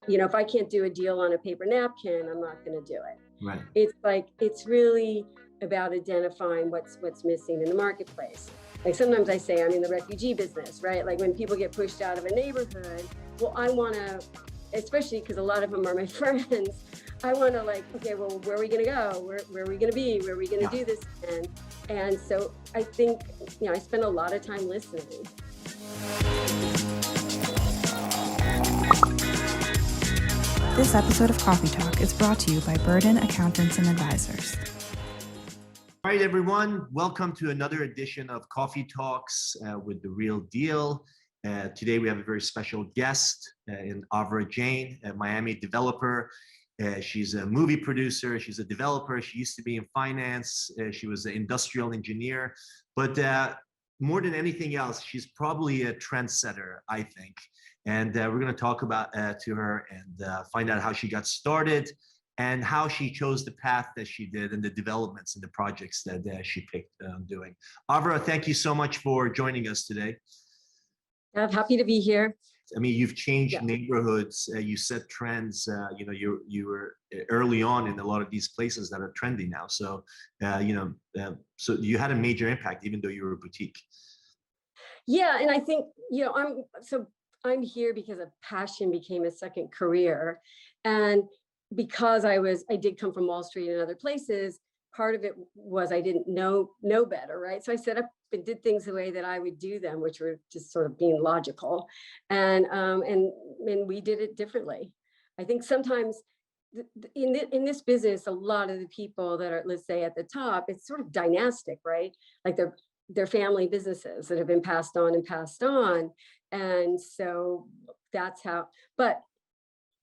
if I can't do a deal on a paper napkin, I'm not going to do it. Right. It's really about identifying what's missing in the marketplace. Like sometimes I say I'm in the refugee business, right? Like when people get pushed out of a neighborhood, well, I want to, especially because a lot of them are my friends, I want to okay, well, where are we going to go? Where are we going to be? Where are we going to do this? And so I think, I spend a lot of time listening. This episode of Coffee Talk is brought to you by Burden Accountants and Advisors. All right, everyone. Welcome to another edition of Coffee Talks with The Real Deal. Today, we have a very special guest in Avra Jain, a Miami developer. She's a movie producer. She's a developer. She used to be in finance. She was an industrial engineer. But more than anything else, she's probably a trendsetter, I think. And we're going to talk about to her and find out how she got started and how she chose the path that she did and the developments and the projects that she picked on doing. Avra, thank you so much for joining us today. I'm happy to be here. I mean, you've changed neighborhoods. You set trends. You were early on in a lot of these places that are trendy now. So, so you had a major impact, even though you were a boutique. Yeah, and I think I'm here because a passion became a second career, and because I did come from Wall Street and other places. Part of it was I didn't know better, right? So I set up and did things the way that I would do them, which were just sort of being logical, and we did it differently. I think sometimes in this business, a lot of the people that are, let's say, at the top, it's sort of dynastic, right? Like they're family businesses that have been passed on, and so that's how. But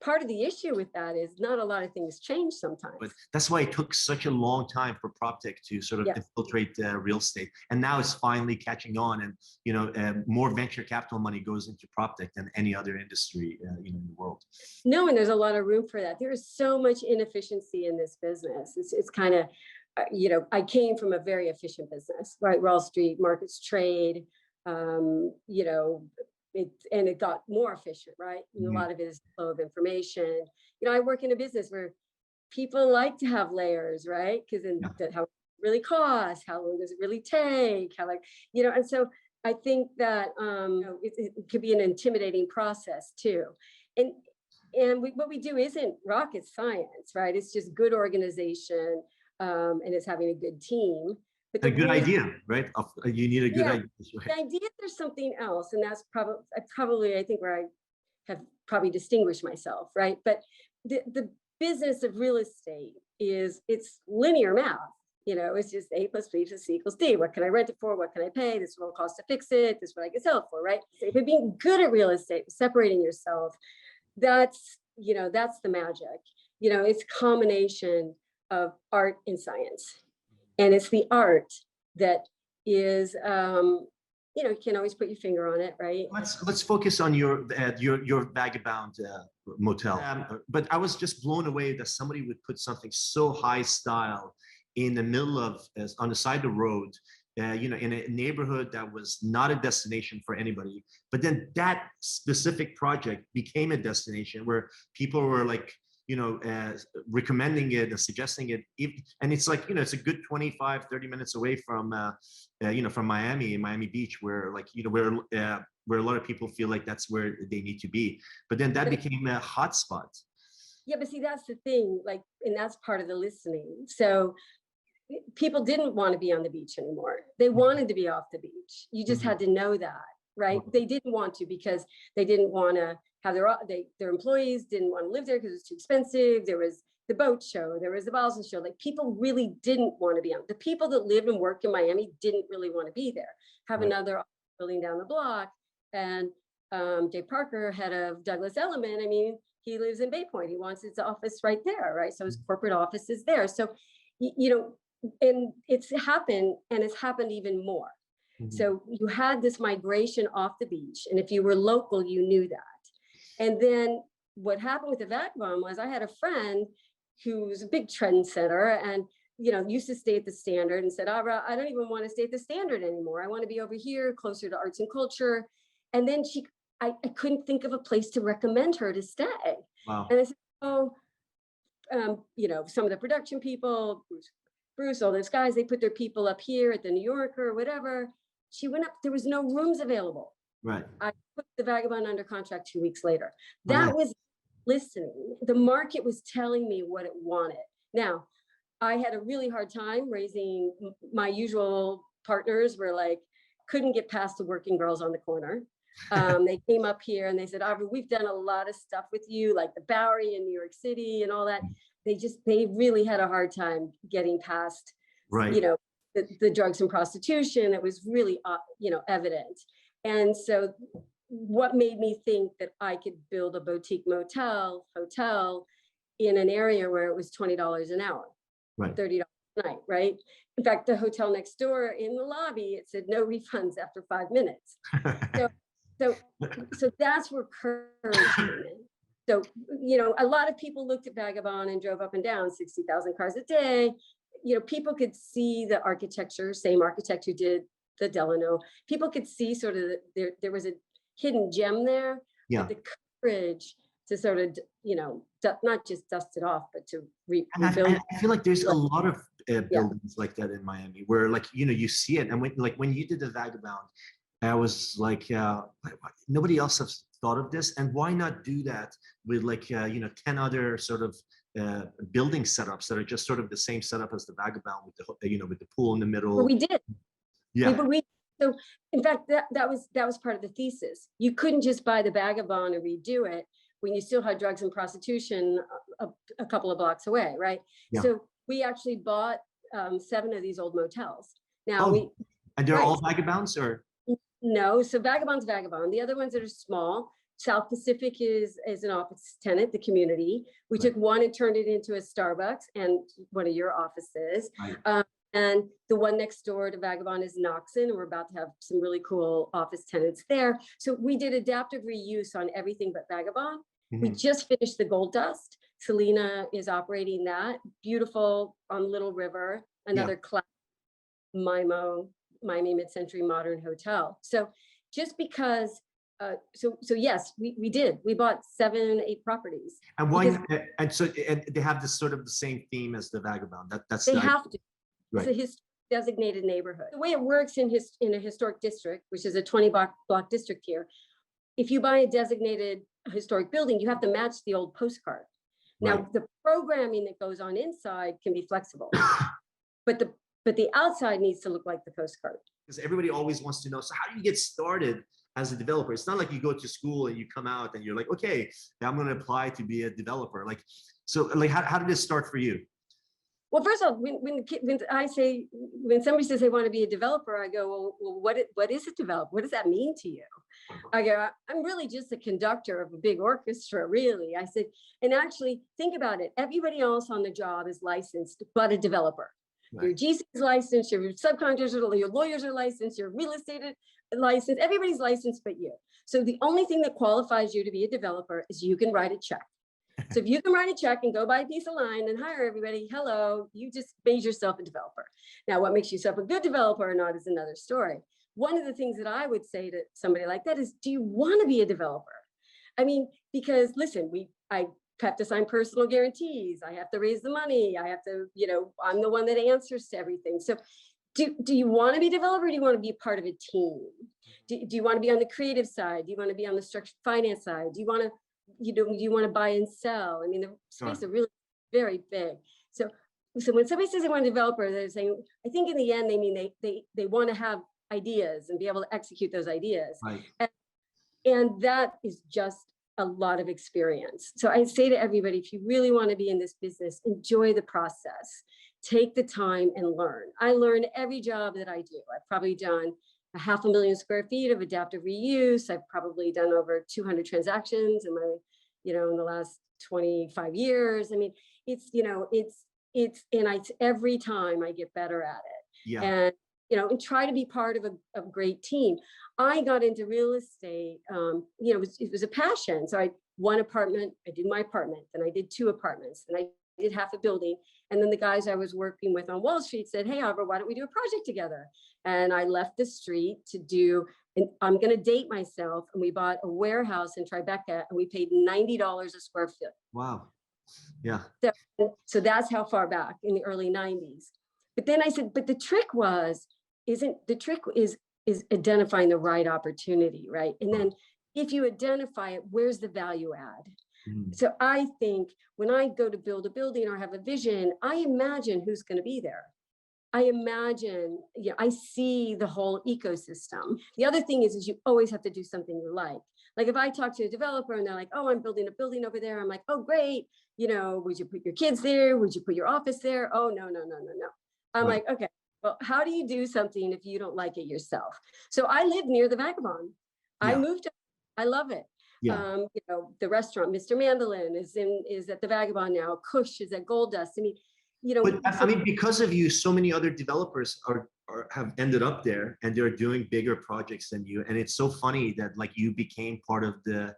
part of the issue with that is not a lot of things change sometimes. But that's why it took such a long time for PropTech to sort of infiltrate real estate. And now it's finally catching on. And, more venture capital money goes into PropTech than any other industry in the world. No, and there's a lot of room for that. There is so much inefficiency in this business. It's kind of, I came from a very efficient business, right? Wall Street, markets trade, it got more efficient, right? And a lot of it is flow of information. I work in a business where people like to have layers, right? Because how it really costs, how long does it really take, and so I think that it could be an intimidating process too. And what we do isn't rocket science, right? It's just good organization, and it's having a good team. But a good idea, right? You need a good idea. Right? The idea there's something else, and that's probably I think where I have probably distinguished myself, right? But the business of real estate it's linear math. It's just A plus B plus C equals D. What can I rent it for? What can I pay? This is what it costs to fix it. This is what I can sell it for, right? So if being good at real estate, separating yourself, that's the magic. It's a combination of art and science. And it's the art that is, you can always put your finger on it, right? Let's focus on your Vagabond motel. But I was just blown away that somebody would put something so high style in the middle of, on the side of the road, in a neighborhood that was not a destination for anybody. But then that specific project became a destination where people were recommending it and suggesting it. And it's it's a good 25, 30 minutes away from, from Miami Beach, where where a lot of people feel like that's where they need to be. But then that became a hotspot. Yeah, but see, that's the thing, and that's part of the listening. So people didn't want to be on the beach anymore. They wanted to be off the beach. You just had to know that, right? They didn't want to because they didn't want to have their employees didn't want to live there because it was too expensive. There was the boat show, there was the Boston show. People really didn't want to be on. The people that live and work in Miami didn't really want to be there. Have another building down the block, and Jay Parker, head of Douglas Elliman. I mean, he lives in Bay Point. He wants his office right there, right? So his corporate office is there. So, and it's happened, and it's happened even more. So you had this migration off the beach, and if you were local, you knew that. And then what happened with the Vagabond was I had a friend who's a big trendsetter and, used to stay at the Standard and said, Avra, I don't even want to stay at the Standard anymore. I want to be over here closer to arts and culture. And then I couldn't think of a place to recommend her to stay. Wow. And I said, oh, some of the production people, Bruce, all those guys, they put their people up here at the New Yorker or whatever. She went up, there was no rooms available. Right. I put the Vagabond under contract 2 weeks later. Oh, That nice. was listening. The market was telling me what it wanted. Now, I had a really hard time raising. My usual partners were like, couldn't get past the working girls on the corner. They came up here and they said, Avra, we've done a lot of stuff with you, like the Bowery in New York City and all that. They really had a hard time getting past, Right. The drugs and prostitution. It was really, evident. And so what made me think that I could build a boutique hotel in an area where it was $20 an hour, Right. $30 a night, right? In fact, the hotel next door in the lobby, it said no refunds after 5 minutes. So that's where courage came in. So, a lot of people looked at Vagabond and drove up and down 60,000 cars a day. People could see the architecture, same architect who did the Delano. People could see sort of there was a hidden gem there. Yeah. But the courage to sort of, not just dust it off, but to rebuild. I feel like there's a lot of buildings like that in Miami where you see it. And when you did the Vagabond, I was like, nobody else has thought of this. And why not do that with 10 other sort of building setups that are just sort of the same setup as the Vagabond with with the pool in the middle. Well, we did. Yeah. So in fact, that was part of the thesis. You couldn't just buy the Vagabond and redo it when you still had drugs and prostitution a couple of blocks away, right? Yeah. So we actually bought 7 of these old motels. Now and they're all Vagabonds, or? No, so Vagabond's Vagabond. The other ones that are small, South Pacific is an office tenant, the community. We took one and turned it into a Starbucks and one of your offices. Right. And the one next door to Vagabond is Knoxon, and we're about to have some really cool office tenants there. So we did adaptive reuse on everything but Vagabond. Mm-hmm. We just finished the Gold Dust. Selena is operating that. Beautiful on Little River, another class Miami mid-century modern hotel. So just because, so yes, we did. We bought 7, 8 properties. And why? And they have this sort of the same theme as the Vagabond. They have to. Right. It's a designated neighborhood. The way it works in a historic district, which is a 20-block district here, if you buy a designated historic building, you have to match the old postcard. Now, right. The programming that goes on inside can be flexible, but the outside needs to look like the postcard. Because everybody always wants to know, so how do you get started as a developer? It's not like you go to school and you come out and you're like, okay, I'm going to apply to be a developer. How did this start for you? Well, first of all, when somebody says they want to be a developer, I go, well, what is a developer? What does that mean to you? I go, I'm really just a conductor of a big orchestra, really. I said, and actually think about it. Everybody else on the job is licensed, but a developer. Right. Your GC is licensed, your subcontractors, your lawyers are licensed, your real estate is licensed, everybody's licensed but you. So the only thing that qualifies you to be a developer is you can write a check. So if you can write a check and go buy a piece of land and hire everybody, hello, you just made yourself a developer. Now, what makes yourself a good developer or not is another story. One of the things that I would say to somebody like that is, do you want to be a developer? I mean, because listen, I have to sign personal guarantees. I have to raise the money. I have to, I'm the one that answers to everything. So do you want to be a developer, or do you want to be part of a team? Do you want to be on the creative side? Do you want to be on the structured finance side? Do you want to, do you want to buy and sell? I mean, the space are really very big. So when somebody says they want a developer, they're saying, I think in the end, they mean they want to have ideas and be able to execute those ideas. Right. And that is just a lot of experience. So I say to everybody, if you really want to be in this business, enjoy the process, take the time and learn. I learn every job that I do. I've probably done 500,000 square feet of adaptive reuse. I've probably done over 200 transactions in my, in the last 25 years. I mean, every time I get better at it. Yeah. And, and try to be part of a great team. I got into real estate, it was a passion. So I one apartment, I did my apartment, then I did 2 apartments, and I did half a building. And then the guys I was working with on Wall Street said, hey, Avra, why don't we do a project together? And I left the street to do And I'm going to date myself. And we bought a warehouse in Tribeca and we paid $90 a square foot. Wow. Yeah. So that's how far back in the early 90s. But then I said, but the trick is identifying the right opportunity, right? And then if you identify it, where's the value add? So I think when I go to build a building or have a vision, I imagine who's going to be there. I imagine, I see the whole ecosystem. The other thing is you always have to do something you like. Like if I talk to a developer and they're like, oh, I'm building a building over there. I'm like, oh, great. Would you put your kids there? Would you put your office there? Oh, no. I'm like, okay, well, how do you do something if you don't like it yourself? So I live near the Vagabond. I moved up. I love it. Yeah. The restaurant, Mr. Mandolin is at the Vagabond now. Kush is at Gold Dust. But because of you, so many other developers have ended up there and they're doing bigger projects than you. And it's so funny that like you became part of the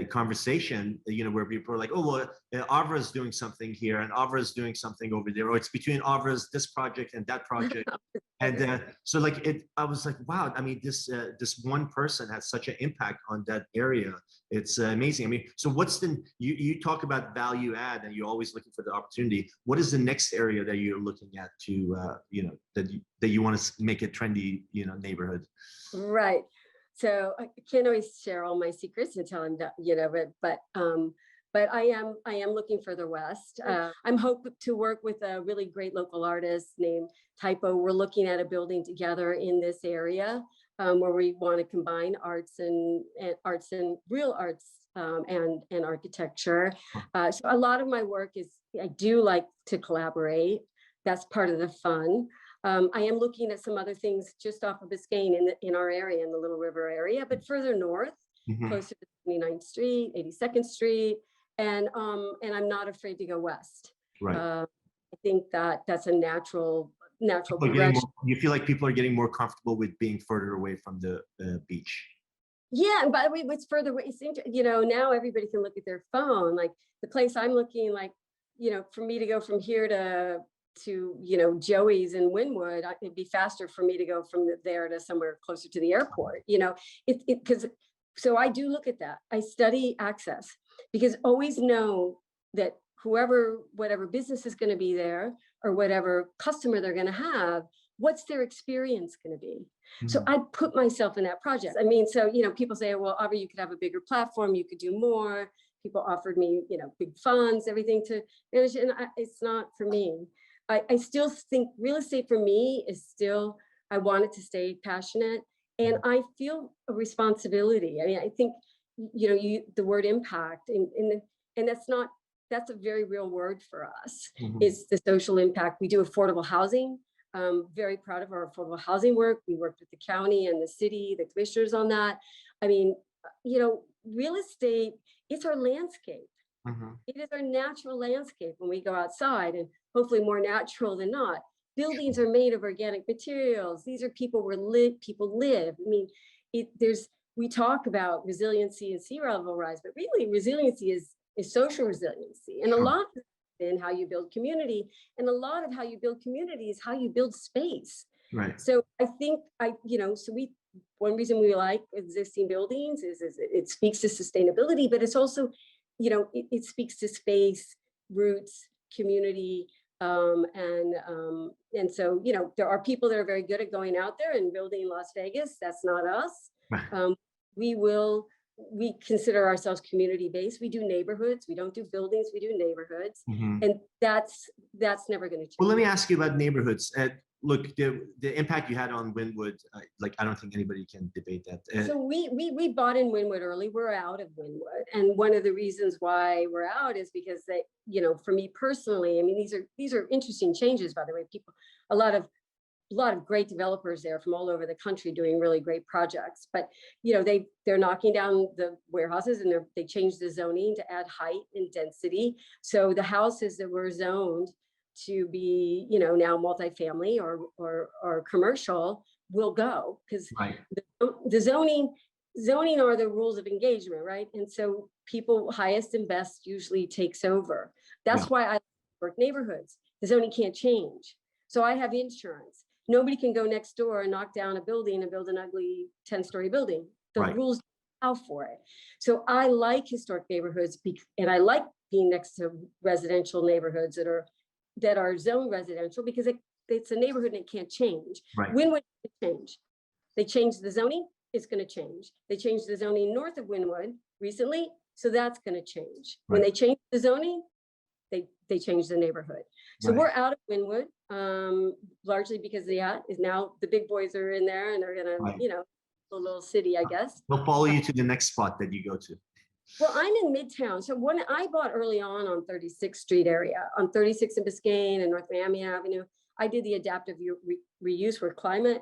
conversation, where people are like, oh, well, Avra's doing something here and Avra's doing something over there, or it's between Avra's this project and that project. And so like I was like, wow, this one person has such an impact on that area. It's amazing. So what's you talk about value add and you're always looking for the opportunity. What is the next area that you're looking at to, that you want to make a trendy, neighborhood? Right. So I can't always share all my secrets and tell them that, but I am looking further west. I'm hoping to work with a really great local artist named Typo. We're looking at a building together in this area where we want to combine arts and real arts and architecture. So a lot of my work I do like to collaborate. That's part of the fun. I am looking at some other things just off of Biscayne in our area, in the Little River area, but further north, closer to 29th Street, 82nd Street, and I'm not afraid to go west. Right. I think that's a natural progression. You feel like people are getting more comfortable with being further away from the beach. Yeah, and by the way, what's further away? Now everybody can look at their phone. Like the place I'm looking, like for me to go from here to Joey's in Wynwood, it'd be faster for me to go from there to somewhere closer to the airport, so I do look at that. I study access because always know that whatever business is going to be there or whatever customer they're going to have, what's their experience going to be? So I put myself in that project. People say, well, Avra, you could have a bigger platform, you could do more. People offered me, big funds, everything to manage, and it's not for me. I still think real estate for me is still, I want it to stay passionate and I feel a responsibility. I think, the word impact and that's a very real word for us, is the social impact. We do affordable housing. Very proud of our affordable housing work. We worked with the county and the city, the commissioners on that. Real estate, it's our landscape. It is our natural landscape when we go outside, and hopefully more natural than not. Buildings are made of organic materials. These are people where people live. We talk about resiliency and sea level rise, but really resiliency is social resiliency. And a lot of in how you build community, and a lot of how you build community is how you build space. Right. So I think one reason we like existing buildings is it speaks to sustainability, but it's also it speaks to space, roots, community, and so there are people that are very good at going out there and building Las Vegas. That's not us. Right. We consider ourselves community-based. We do neighborhoods. We don't do buildings. We do neighborhoods, and that's never going to change. Well, let me ask you about neighborhoods. Look, the impact you had on Wynwood, I don't think anybody can debate that. So we bought in Wynwood early. We're out of Wynwood, and one of the reasons why we're out is because for me personally, these are interesting changes. By the way, a lot of great developers there from all over the country doing really great projects. But they're knocking down the warehouses and they changed the zoning to add height and density. So the houses that were zoned to be, now multifamily or commercial will go, because the zoning are the rules of engagement, right? And so people highest and best usually takes over. That's why I work neighborhoods. The zoning can't change. So I have insurance. nobody can go next door and knock down a building and build an ugly 10-story building. The Right. rules allow for it. So I like historic neighborhoods, and I like being next to residential neighborhoods that are zone residential, because it's a neighborhood and it can't change. Right. Wynwood can change. They changed the zoning, it's going to change. They changed the zoning north of Wynwood recently, so that's going to change. When they change the zoning, they change the neighborhood. So we're out of Wynwood, largely because is now the big boys are in there and they're gonna, a little city, I guess. They'll follow you to the next spot that you go to. Well, I'm in Midtown. So when I bought early on 36th Street area, on 36th and Biscayne and North Miami Avenue, I did the adaptive reuse where Klima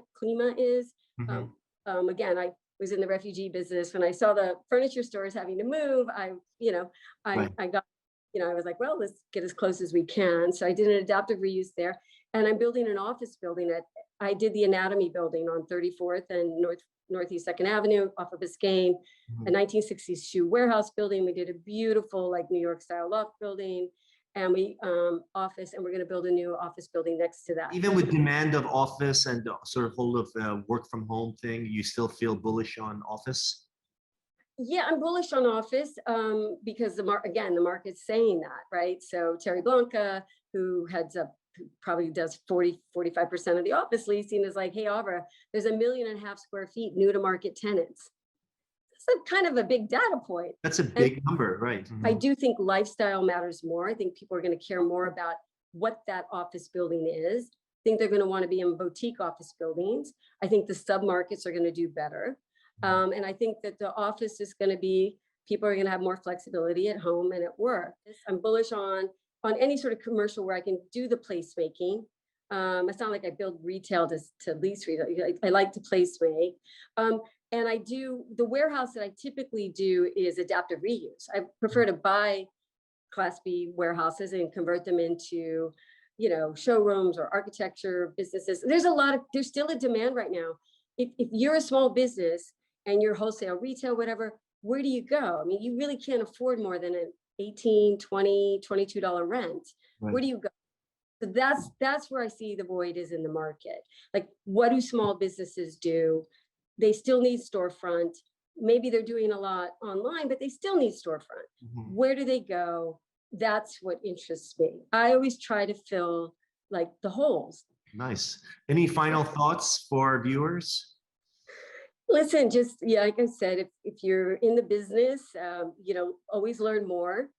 is. Mm-hmm. Again, I was in the refugee business. When I saw the furniture stores having to move, I got, I was like, well, let's get as close as we can. So I did an adaptive reuse there, and I'm building an office building I did the anatomy building on 34th and Northeast 2nd Avenue off of Biscayne, a 1960s shoe warehouse building. We did a beautiful like New York style loft building, and we're going to build a new office building next to that. Even with demand of office and the sort of whole of work from home thing, you still feel bullish on office? Yeah, I'm bullish on office because the market's saying that, right? So Terry Blanca, who probably does 45% of the office leasing, is like, hey, Avra, there's 1.5 million square feet new to market tenants. That's kind of a big data point. That's a big number, right? I do think lifestyle matters more. I think people are going to care more about what that office building is. I think they're going to want to be in boutique office buildings. I think the submarkets are going to do better. And I think that the office is going to be, people are going to have more flexibility at home and at work. I'm bullish on any sort of commercial where I can do the placemaking. It's not like I build retail to lease retail. I like to place make. And I do, the warehouse that I typically do is adaptive reuse. I prefer to buy Class B warehouses and convert them into, showrooms or architecture businesses. There's still a demand right now. If you're a small business and you're wholesale, retail, whatever, where do you go? I mean, you really can't afford more than an $18, $20, $22 rent. Right. Where do you go? So that's where I see the void is in the market. Like, what do small businesses do? They still need storefront. Maybe they're doing a lot online, but they still need storefront. Mm-hmm. Where do they go? That's what interests me. I always try to fill like the holes. Nice. Any final thoughts for viewers? Listen, like I said, if you're in the business, always learn more.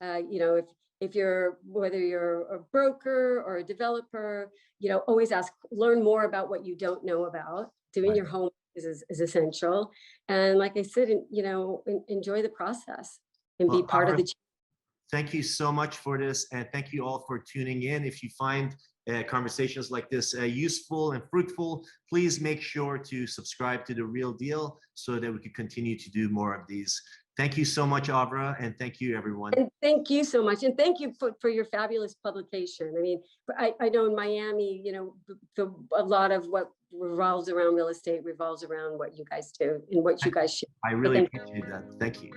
Whether you're a broker or a developer, always learn more about what you don't know about. Doing your homework is essential. And like I said, enjoy the process and be part of the. Thank you so much for this. And thank you all for tuning in. If you find conversations like this useful and fruitful, please make sure to subscribe to The Real Deal so that we can continue to do more of these. Thank you so much, Avra, and thank you, everyone. And thank you so much. And thank you for your fabulous publication. I mean, I know in Miami, a lot of what revolves around real estate revolves around what you guys do and what you guys share. I really appreciate that. Thank you.